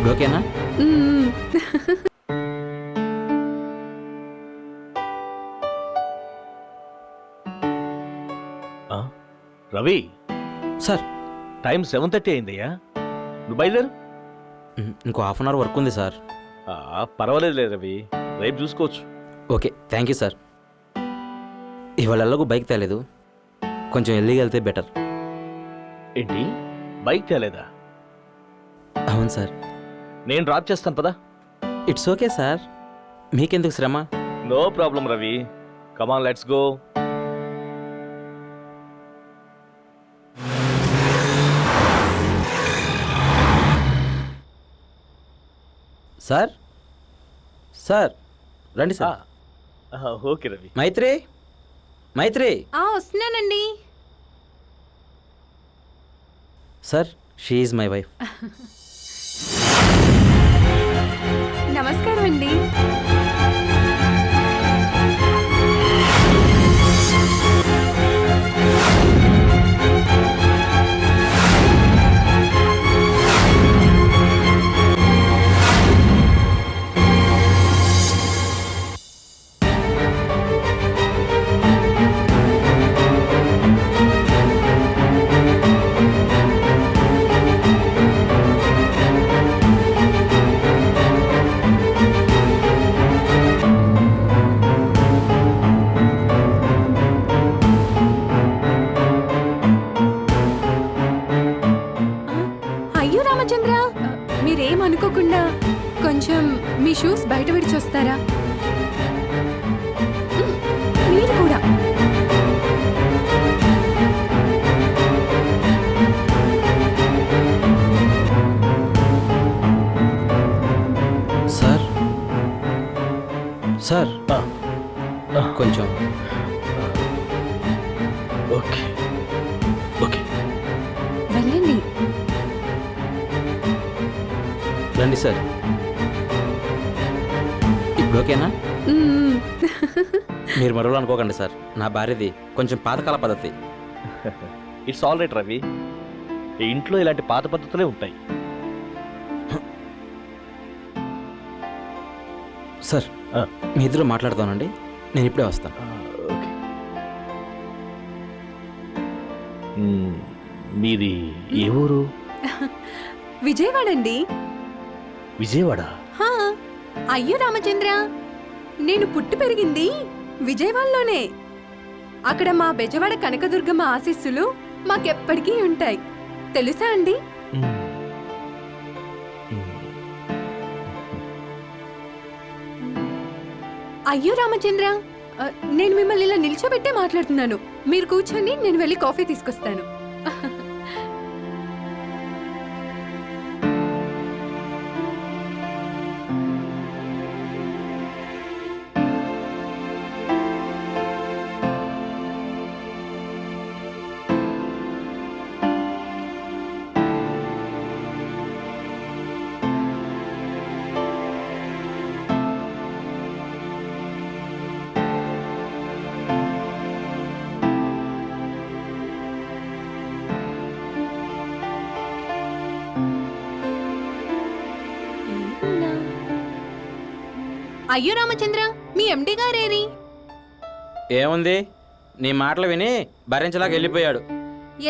ఇప్పుడు ఓకేనా? Ravi sir, time 7:30 అయిందయ్యా. నువ్వు బయలుదేరు. ఇంకో హాఫ్ అన్ అవర్ వర్క్ ఉంది సార్. పర్వాలేదులే రవి, రేపు చూసుకోవచ్చు. Okay, thank you sir. ఇవాళ ఎలాగో బైక్ తేలేదు, కొంచెం ఎల్లిగా వెళ్తే బెటర్. ఏంటి, బైక్ తేలేదా? అవును సార్. నేను డ్రాప్ చేస్తాను పదా. ఇట్స్ ఓకే సార్, మీకెందుకు శ్రమ? No problem Ravi, come on let's go. Sir, sir రండి సార్. ఓకే రవి. మైత్రి, మైత్రి. వస్తున్నానండి. Sir, she is my wife. నమస్కారం అండి. అయ్యో రామచంద్ర, మీరేమనుకోకుండా కొంచెం మీ షూస్ బయట విడిచొస్తారా? మీరు కూడా. సార్, సార్ కొంచెం. ఓకే ఓకే, వెళ్ళండి. రండి సార్. ఇప్పుడు ఓకేనా? మీరు మరోలా అనుకోకండి సార్, నా భార్యది కొంచెం పాతకాల పద్ధతి. ఇట్స్ ఆల్ రైట్ రవి, ఈ ఇంట్లో ఇలాంటి పాత పద్ధతులే ఉంటాయి. సార్, మీ ఇద్దరు మాట్లాడతానండి, నేను ఇప్పుడే వస్తాను. ఓకే. మీది ఏ ఊరు? విజయవాడ అండి. విజయవాడ? హా, అయ్యో రామచంద్ర, నేను పుట్టి పెరిగింది విజయవాడలోనే. అక్కడ మా బెజవాడ కనకదుర్గమ్మ ఆశీస్సులు మాకెప్పటికీ ఉంటాయి. తెలుసా అండి? అయ్యో రామచంద్ర, నేను మిమ్మల్ని ఇలా నిల్చోబెట్టే మాట్లాడుతున్నాను. మీరు కూర్చొని, నేను వెళ్ళి కాఫీ తీసుకొస్తాను. అయ్యో రామచంద్ర, మీ ఎండి గారేరి? ఏముంది, నీ మాటలు విని భరించలాగా వెళ్ళిపోయాడు.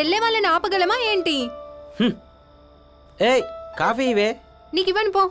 ఎల్లే వాళ్ళని ఆపగలమా ఏంటి? ఏయ్, కాఫీ ఇవే. నీకివ్వను పో.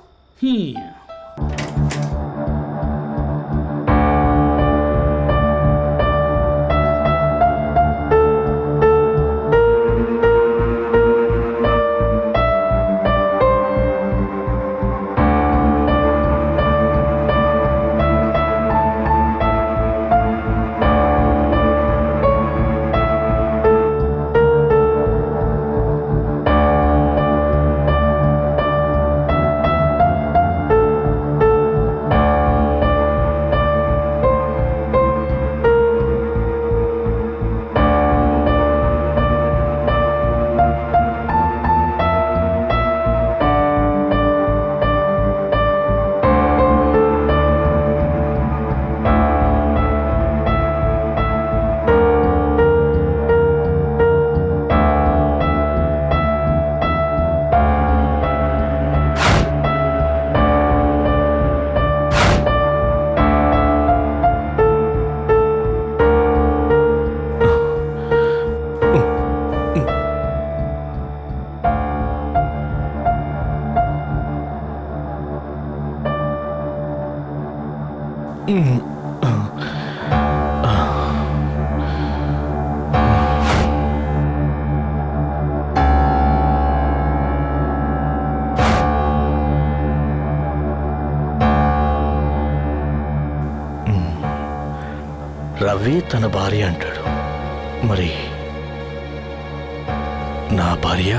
రవి తన భార్య అంటాడు, మరి నా భార్య